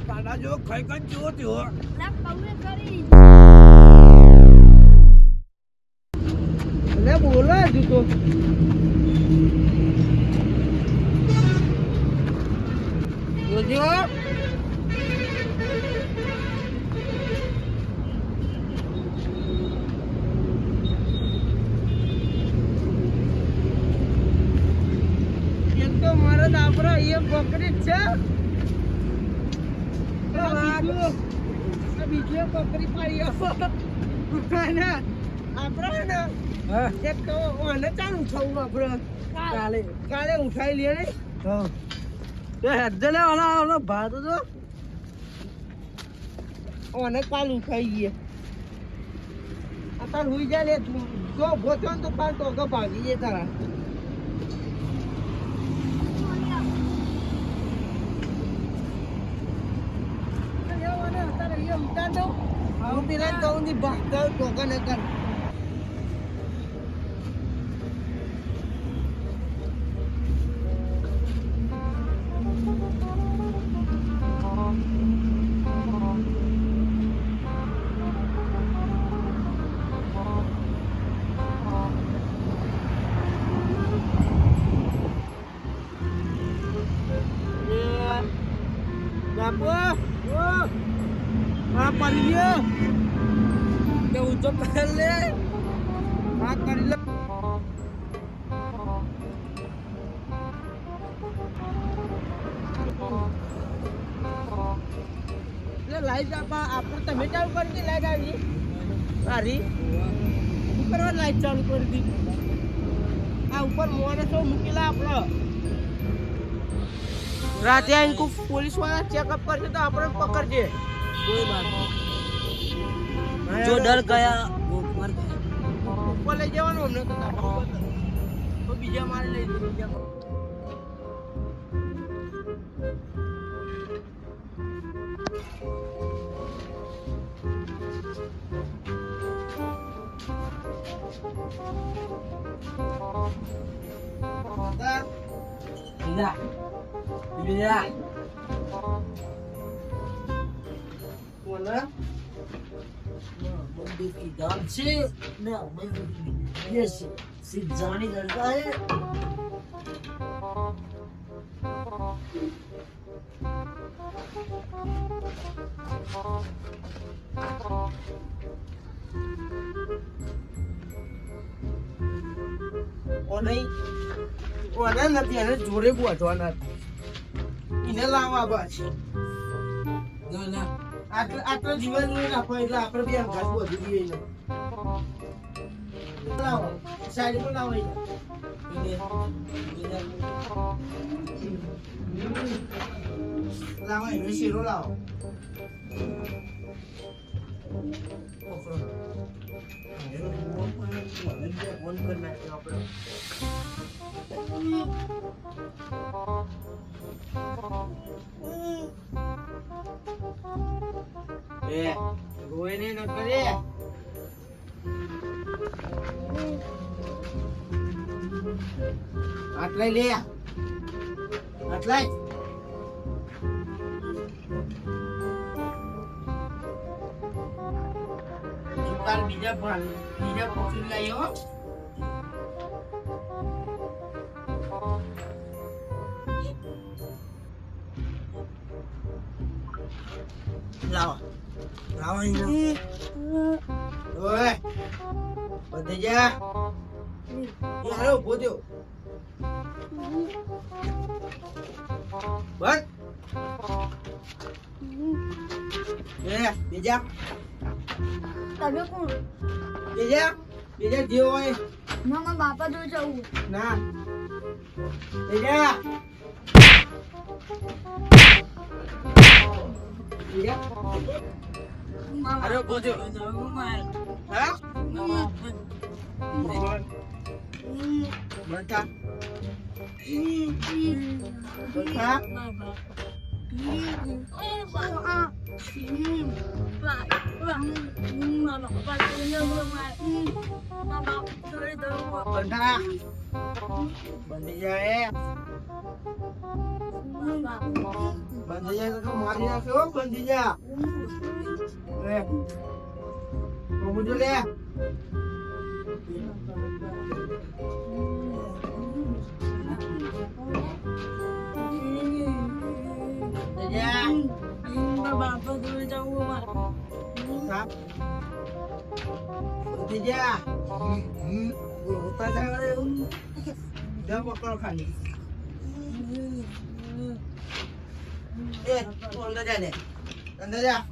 કાડા જો ખાઈ ખાઈ જો થયો લા પૌને કરી અલે બોલા હજુ તો જોજો એક તો મારો દાપરો એ પકડી છે બીજો પકડી પાડ્યો આપણે ને એક તો ઓને ચાલ ઉઠાવું આપણે કાલે ઉઠાઈ લે ને તો હેડલે ઓલા ભાત તો ઓને કાલ ઉઠાઈ ગયે અત્યારે હુઈ જા લે તું જો ભોતો તો કાલ તો ભાગી જાય તારા ઉતાર દઉં હું પેલા કહું ની ભાગતા ટોકા ન કર બાપુ આ પડી ગયો કે ઊંચો કરી લે આ કરી લે લાઈટ આપણે તમે ચાલુ કરી દી લાઈટ આવી સારી ઉપર લાઈટ ચાલુ કરી દી આ ઉપર માણસો મૂકેલા આપણે રાતે આવીને પોલીસ વાળા ચેકઅપ કરશે તો આપણે પકડજે कोई बात नहीं जो डर गया वो मर गया ऊपर ले जवानो हमने तो बीजा मारे ले बीजा Tidak. Tidak. Mana? मंदिर की दान से ना मंदिर की ये से जाने लड़का है और नहीं ઓના નથી એને જોડે ગોઠવાના એને લાવવા બસ ના ના આટલો જીવન નહીં રાખો એટલે આપણે બે ઘાસ બોધી દઈએ એને લાવો સાઈડ પર લાવો લાવો એને શીરો લાવો ફોન કરી નાખ્યો આપણે રોય ને ન કરે આટલાય લે આટલાય કાલ બીજા પક્ષી લાયો લાવો લાવો ઓય બધે જા યાર ઉભો થયો બસ બીજા તમે કોણ બીજા જે હોય ના મારા બાપા જોઈ જવું ના બીજા અરે બોજો હા બેટા બેટા બની જાય બંધ થઈ જાય તો મારી નાખ્યો બંધ થઈ જા લે કોમું લે બાપા દૂર જવું હા બંધ જા જા પકડો ખાલી એ તું અંદર જા લે અંદર જા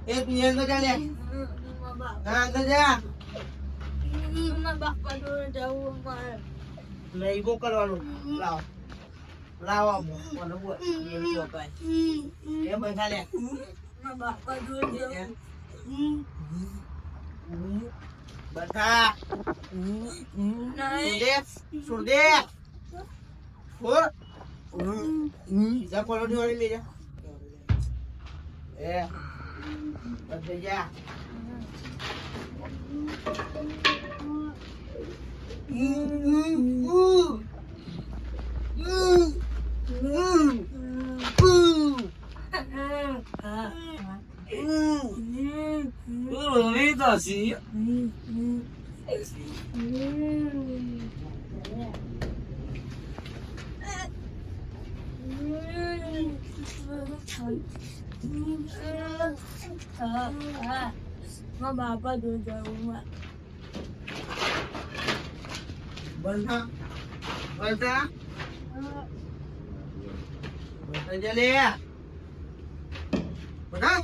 એ તું અંદર જા લે હા અંદર જા બાપા દૂર જવું મારે લઈ ગો કરવાનું લાવ લાવ મને બોલ એ જો ભાઈ એ બંધા લે બાપા દૂર જવું બંધા સુરદે ફોર જા કોલોની વાળી લે જા એ બંધ જા બાપા દૂર જવું બંધા બંધા બંધા જા લે બંધા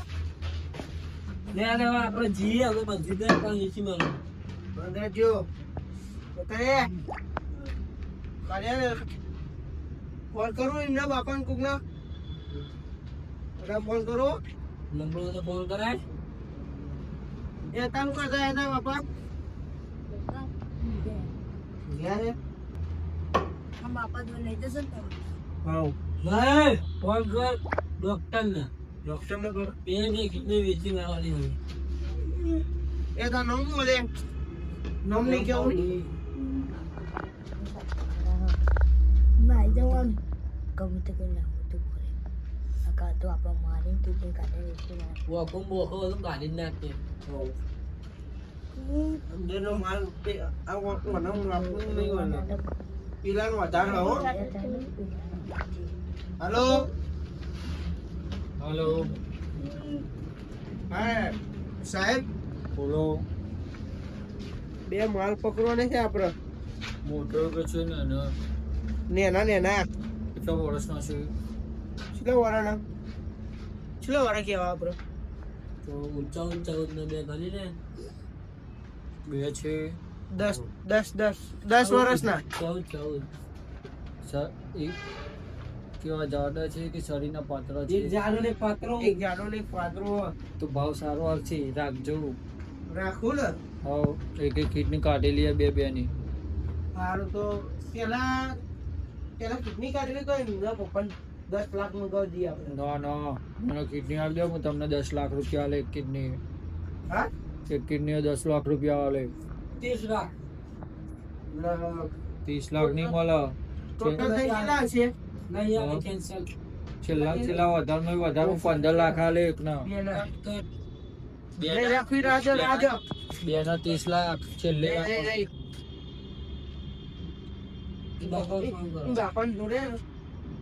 લે આને હવે આપણે જઈએ હવે બધી દે પણ લીચી માં બંધા જો બતાય કાલે ફોન કરું એમના બાપાને કોકના ફોન કરો નંબર તો ફોન કરાય એ તારું કરતા હતા બાપા યાર બાપા દૂર લઈ જશે ને હાઉ ભાઈ ફોન કર ડોક્ટર ને ડોક્ટર ને કર બે ને કિડની વેચી આવવાની હોય એ તો નામ બોલે નામ નહીં કેવું ભાઈ જવાનું ગમે તે કરી નાખું તું બોલે આ તો આપણે મારી કીધી કાઢે વોકો બોકો બધું કાઢી જ નાખે અંદરનો માલ આ મને આપવું નહીં વાળા પીલાનો વધારે હો હાલો હાલો હા સાહેબ બોલો બે માલ પકડવાનો છે આપણે મોટો કે છે ને નેના કેટલા વર્ષના છે કેટલા વાળાના કેટલા વાળા કેવા આપણે તો ઊંચા ઊંચા ને બે ગણી ને બે છે 10 વર્ષના 14 એક કેવા જાડા છે કે શરીરના પાતળા છે એક જાડો ને પાતળો તો ભાવ સારો આવશે રાખજો રાખું ને હા એક કિડની કાઢેલી બે બે ની સારું તો પેલા કિડની કાઢવી કઈ નહીં પપ્પા 10 લાખ નું ગૌ દઈએ આપણે ના મને કિડની આપી દો હું તમને 10 લાખ રૂપિયા આલે એક કિડની હા એક કિડની 10 લાખ રૂપિયા આલે 30 લાખ 30 લાખ નહીં મળે ટોટલ થઈ કેટલા છે નહીં આવે કેન્સલ છેલ્લા વધારે 15 લાખ આલે એક ના બે રાખવી રાજો બે ના 30 લાખ છેલ્લે બાપા જોડે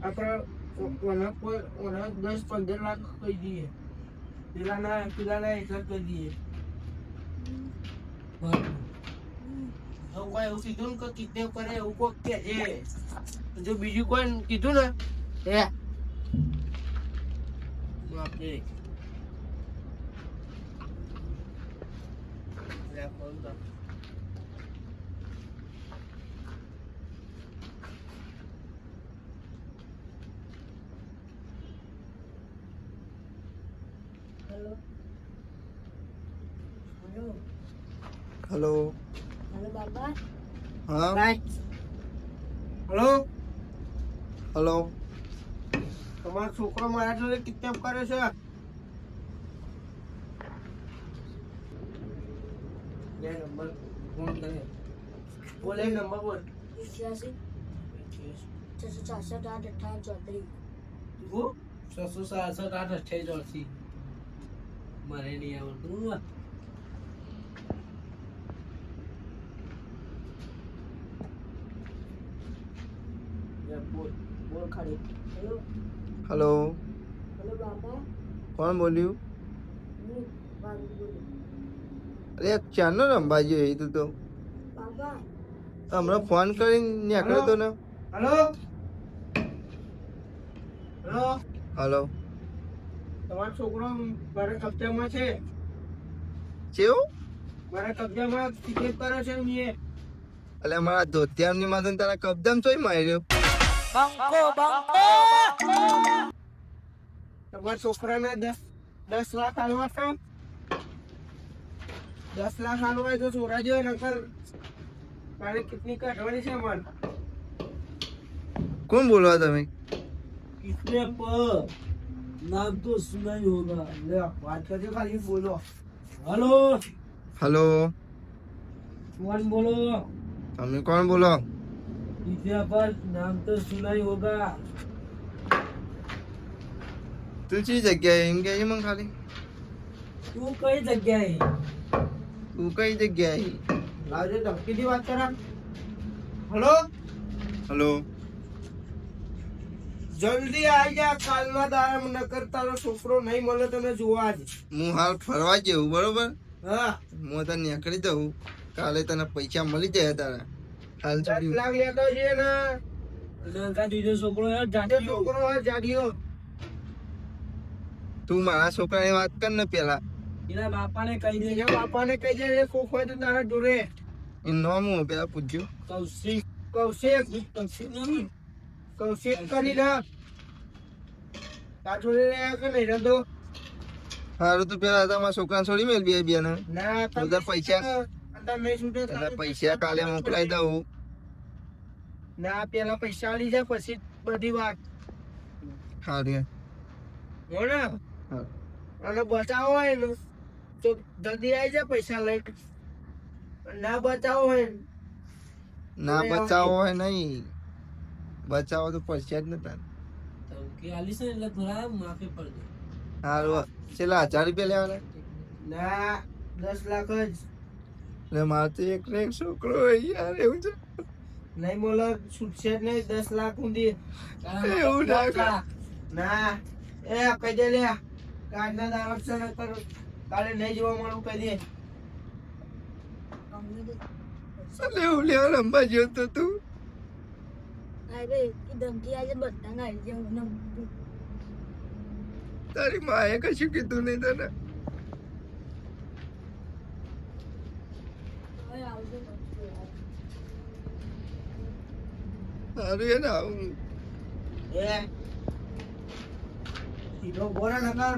આપણે 10-15 લાખ કહી દઈએ પેલાના એટલા કહી દઈએ કોઈ એવું કીધું ને કે કિડનેપ કરે એવું કોક કે છે જો બીજું કોઈ કીધું ને હે બાપરે હેલો હેલો બાબા હા હેલો હેલો તમારો છોકરો મારા જોડે કિડનેપ કરે છે લે નંબર ફોન કરે બોલે નંબર બોલ 88 667 મારે નહીં આવડતું. બોલ બોલ ખાલી. હેલો, હેલો બાપા, કોણ બોલ્યું? હું વાંદુ બોલું. અરે ક્યાંનો રંબા ગયો તું તો? બાપા, હમણાં ફોન કરીને નીકળ્યો તો ને. હલો હલો, હલો, તમારો છોકરો મારા કબજામાં છે. કેવું? મારા કબજામાં ટિકિટ કરે છે મેં. એટલે મારા ધોતિયામની માથે તારા કબજામાં ચોય માર્યો. તમારા છોકરાને 10 લાખ આલવા છે. 10 લાખ આલવા હોય તો છોરા જેવો નકર મારે કેટલી કાઢવાની છે મને. કોણ બોલો તમે? कितने पर नाम तो सुना ही होगा. લે વાત કરજો ખાલી બોલો. हेलो, હલો, कौन बोलो? તમે કોણ બોલો? कितने पर नाम तो सुना ही होगा. તું ચી જગ્યાએ એમ કે મને ખાલી तू कई जगह है. તું કઈ જગ્યાએ? લાવજો ધમકીથી વાત કરા. હલો, હલો, જલ્દી આવી જા કાલના દાડામાં નકર તારો છોકરો નહીં મળે તને જોવા જ. હું હાલ ફરવા જેવું બરોબર. હા, હું તને નીકળી જવું. કાલે તને પૈસા મળી જાય તારા. હાલ 10 છોડ્યું. લાખ લેતો છે ને. लड़का तुझे छोकरो यार તે जाने છોકરો હોય જાગ્યો. તું મારા છોકરાની વાત કર ને પેલા. એના બાપાને કહી દે. એના બાપાને કહી દે એ કોક હોય તો તારા જોડે. એ નામ હું પેલા પૂછ્યું. કૌશિક. કૌશિક કૌશિક કરી લે. તાર જોડે રહ્યા કે નહીં રહેતો? સારું, તું પેલા તમારા છોકરાને છોડી મેળ બે બે ને. ના બધા પૈસા અંદર નહીં છૂટે તને પૈસા કાલે મોકલાઈ દઉં. ના પેલા પૈસા આલી જાય પછી બધી વાત. સારું. હો ને? હા. અને બચાવો હોય ને તો જલ્દી આવી જાય પૈસા લઈ. ના બચાવો હોય ને ના બચાવો હોય નહીં. બચાવો તો પૈસા જ નતા. કે આલીસ ને એટલે થોડા માફી પડ દે. સારું, છેલ્લા 1000 રૂપિયા લેવાના. ના 10 લાખ જ એટલે મારે તો એક ને એક છોકરો હોય યાર, એવું છે. નહીં બોલો છૂટશે જ નહીં. 10 લાખ ઊંધી એવું ના કર. ના એ કહી દે લે કાલના દાવત છે નકર કાલે નહીં જોવા મળું કહી દે. એટલે એવું લેવા રંબા ગયો તો તું. અરે એ ધમકી આજે બધાને આવી જાય. તારી માએ કશું કીધું નહીં તને? હવે આવજો પછી. સારું એને આવું. એ સીધો બોરા નકર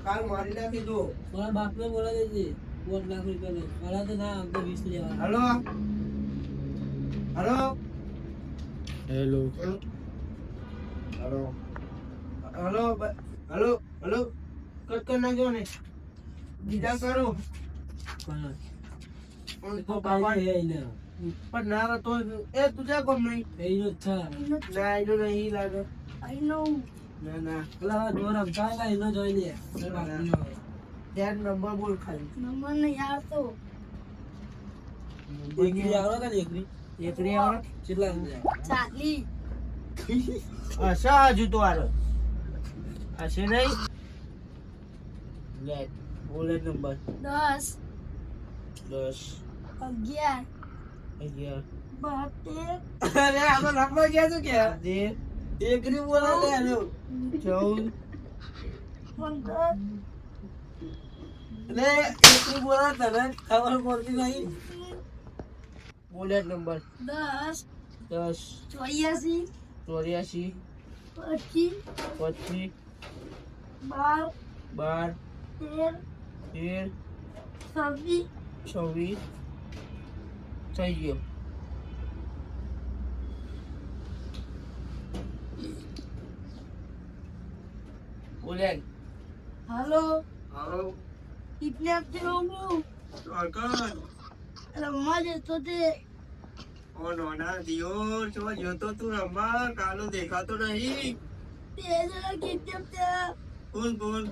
કાલ મારી નાખી દો. મારા બાપને બોલા દેજે 4 લાખ રૂપિયા લે. મારા તો ના આમ તો 20 લેવા. Hello hello hello. Hello hello hello hello cut કર નાખજો ને. બીજા કરો બાપા એને પણ ના તો એ તું જા કોમ નહીં. એનો થા. ના એનો નહીં લાગે. I know. ના ના પેલા જોર રમતા એનો જોઈ લે. ધ્યાન નંબર બોલ ખાલી. નંબર નહીં આવતો. એકરી આવડે કે એકરી? એકરી આવડે? કેટલા રૂપિયા? 40. હશે હજુ તો આરો હશે નહીં. લે બોલે નંબર 10, 10 11, 11. 72, અરે આનો નંબર ક્યાં છે કે દે એકરી બોલે લે આનો 14. 15, લે એકરી બોલે તને ખબર પડતી નહીં. બોલે નંબર 10, 10 84, 84 25, 25 12, 12 13, 13 26, 26 થઈ ગયો. બોલે હાલો, હાલો કિડનેપ થયો હું. સરકાર રમવા જતો તે ઓ નોના દિયો જો જોતો તું રમવા કાલો દેખાતો નહીં. તે જરા કિડનેપ છે કોણ કોણ?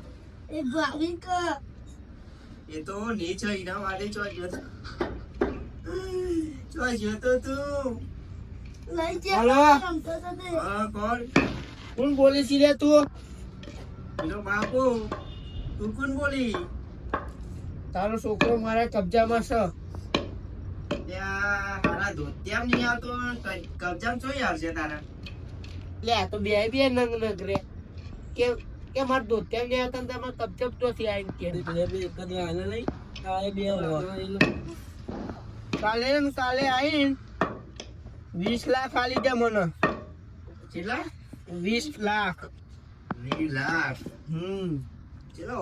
એ ભાવિક એ તો નીચે એના વાડે જો જોતો તું. લઈ હાલો. જાય રમતો તો તે હા કોણ? કોણ બોલે છે રે તું? એનો બાપુ. તું કોણ બોલી? તારો છોકરો મારા કબજામાં છે. ત્યાં મારા ધોતિયામ નહીં આવતો કબજામ જોઈ આવશે તારા. લે આ તો બે નંગ નગ રે કે મારા દોત્યા ગયા હતા ને તમારે કબજબ તો થી આવીને કે એક જ હાલે નહીં કાલે બે કાલે આવીને 20 લાખ આલી દે મને. કેટલા? 20 લાખ. 20 લાખ. ચલો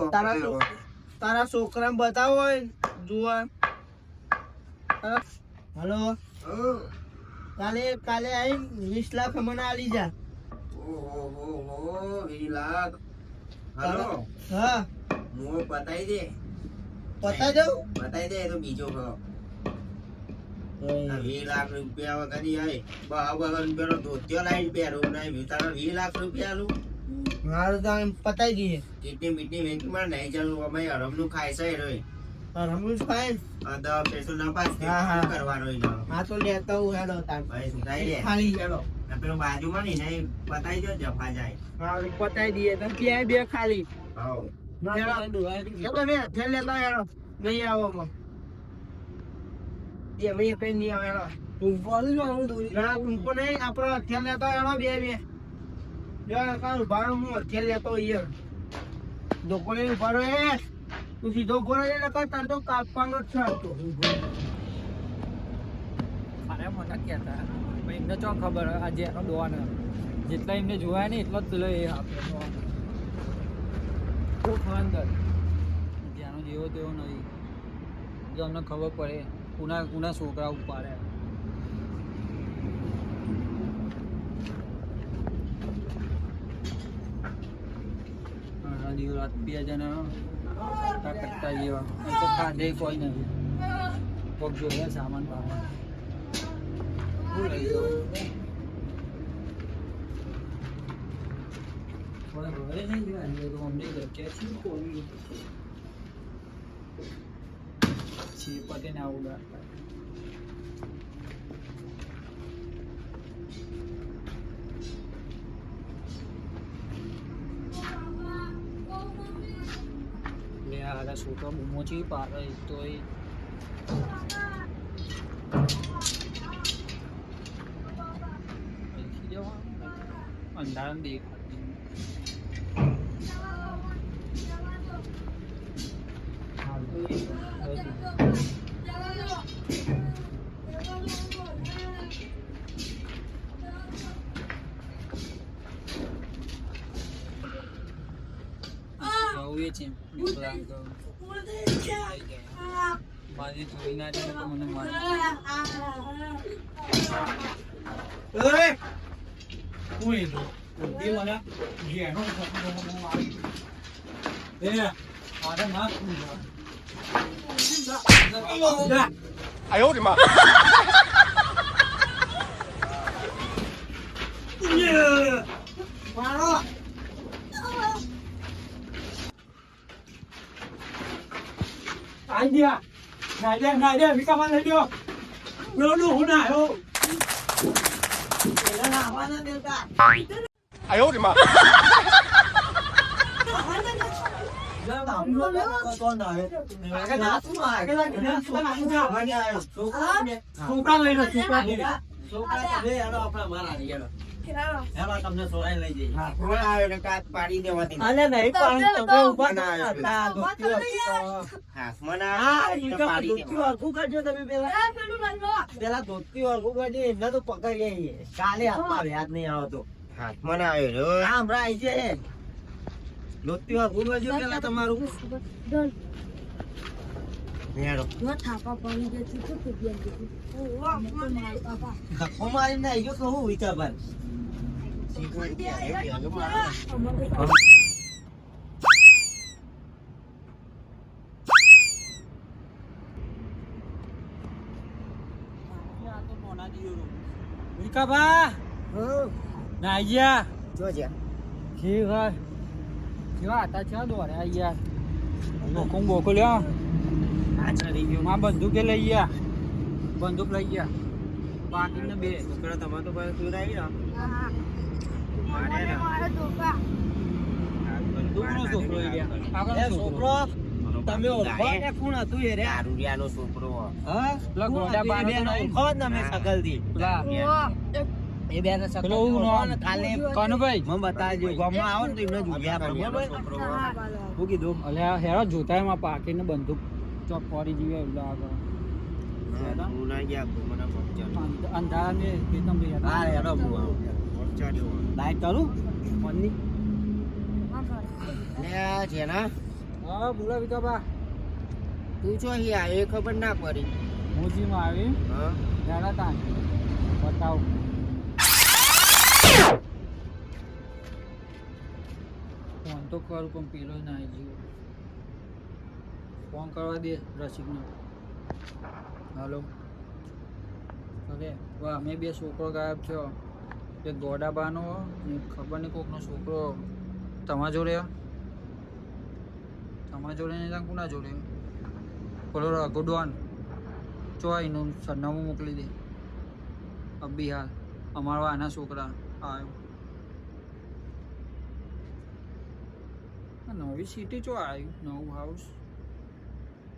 તારા છોકરાને બતાવો હોય ને જોવા. હલો કાલે આવીને 20 લાખ મને આલી જા. ઓહો 20 લાખ. હાલો હા હું બતાઈ દે. પતા દઉં. બતાઈ દે તો બીજો કહો. 20 લાખ રૂપિયા વગર આય બહાર રૂપિયાનો ધોતિયો લાઈન પહેરું નહીં તારા 20 લાખ રૂપિયા નું મારું તો આમ પતાઈ દઈએ. કેટલી મીઠી વેચમાં નહીં ચાલુ અમે હરમનું ખાય છે રોય રમુજ ફાઈન. આ 10 પૈસો ના પાસ હા, હા. કરવાનો એનો હા તો લેતા હું હેડો તાર ભાઈ સુધાઈ દે. ખાલી હેડો. આ પેલો બાજુમાં નહીં બતાઈ દો જફા જાય. હા પતાઈ દઈએ તો ક્યાંય બે ખાલી. હાઉ હેડો બે ફેર લેતા હેડો. નહીં આવો પણ. એ મેં કઈ નહીં આવે હેડો. ઘણા ટૂંકો નહીં આપણો હથિયાર લેતા હેડો બે ભાડું હું હથિયાર લેતો અહીંયા ધોકો લઈને ઉભા રહો એ તું સીધો ગોળો લઈને તાર તો કાપવાનો જ છે તો અરે મને કહેતા એમને ચો ખબર આજે એનો દોવાનો જેટલા એમને જોયા ને એટલો જ પેલો એ આપણે ખૂબ અંદર ત્યાંનો જેવો તેવો નહીં જો અમને ખબર પડે કુના છોકરા ઉપાડે રાત 2 જણા કટ્ટા જેવા તો ખાધે કોઈ નથી કોક જોઈએ સામાન બામાન પટેને આવું છોકરો મોચી પાડે તો એ અંધારા દેખાતી છે મારી જોઈ ના તો મને મારી Nadia, vi kaman na dio. Lolo ho na ho. Ayo di ma. પેલા ધોતી વાળું ગાડી એમને તો પકડી કાલે હાથમાં વ્યાજ નહીં આવતો હાથમાં ના આવ્યો આમ રાય છે ધોતી વાળું ગાડી પેલા તમારું થાપા પડી જતી તો ધક્કો મારીને આવી ગયો તો હું વિચાર ભાઈ વિકાબા ના ગયા જો છે જી ભાઈ કેવા હતા છે દોરે આ યાર બોકો બોકો લ્યો આ ચડી ગયો માં બંદૂકે લઈ ગયા બંદૂક લઈ ગયા બાકીને બે છોકરા તમારે તો પાસે તું આવી બંદૂકનો છોકરો એ રહ્યા આગળનો છોકરો તમે ઓળખો ને કોણ હતું એ રે દારૂડિયાનો છોકરો હા પેલા ગોડા બાનો તો નહીં. ઓળખો જ તમે સકલથી પેલા એ બેને સકલ પેલો હું નામ કાલે કનુભાઈ મને બતાવજો ગામમાં આવો ને તો એમને જોયા દારૂડિયાનો બરાબર છોકરો શું કીધું અલ્યા હેરો જોતા એમાં પાકીને બંદૂક ચોક ફોડી જીવે એટલે આગળ હું ના ગયા મને પહોંચાડ્યો અંધારા ને કેતમ હા હેડો હું આવું પહોંચાડ્યો લાઈટ ચાલુ ફોનની લે જેના હા બોલો વિકાબા તું છો અહીં આવ્યો એ ખબર ના પડી હું જીમાં આવી હા હેડા તા બતાવ ફોન તો કરું પણ પેલો ના આવી ગયો ફોન કરવા દે રસિકનો હાલો અરે વાહ અમે બે છોકરો ગાયબ થયો એક ગોડાબાનો ને ખબર નહીં કોકનો છોકરો તમારા જોડે નહીં કોના જોડે બોલો ગુડવાન ચોઈનું સરનામું મોકલી દે અબી હાલ અમારા આના છોકરા આવ્યો નવી સિટી ચો આવ્યું નવું હાઉસ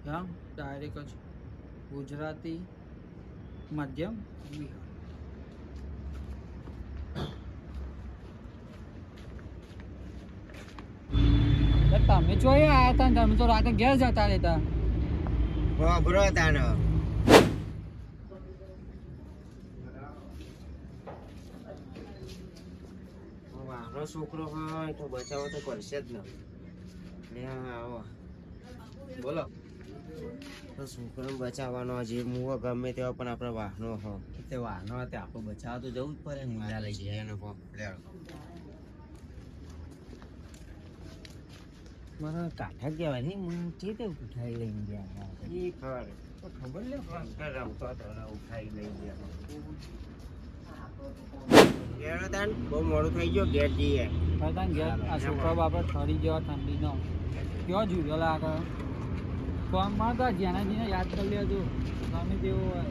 હા ડાયરેક્ટ જ ગુજરાતી મધ્યમ બિહાર તમે ચોય આવ્યા હતા ને તમે તો રાતે ઘેર જતા રહેતા બરો તાનો મારો છોકરો હોય તો બચાવો તો કરશે જ ને લે આવો બોલો તો છોકરો બચાવવાનો જે મુવો ગમે તેવા પણ આપણે વાહનો હો તે વાહનો તે આપણે બચાવવા તો જવું જ પડે મુલા લઈ જાય એને લે મને કાઠા કહેવાય નહીં મને જે તે ઉઠાઈ લઈને ગયા એ ખબર ખબર લે રમતો હતો ઉઠાઈ લઈ ગયા બહુ મોડું થઈ ગયો ઘેર જઈએ ઘેર આ છોકરા બાપા ઠરી જેવા ઠંડીનો કેવો જુદો લાગે ફોનમાં તો જ્યાંને યાદ કરી લેજો ગમે તેવું હોય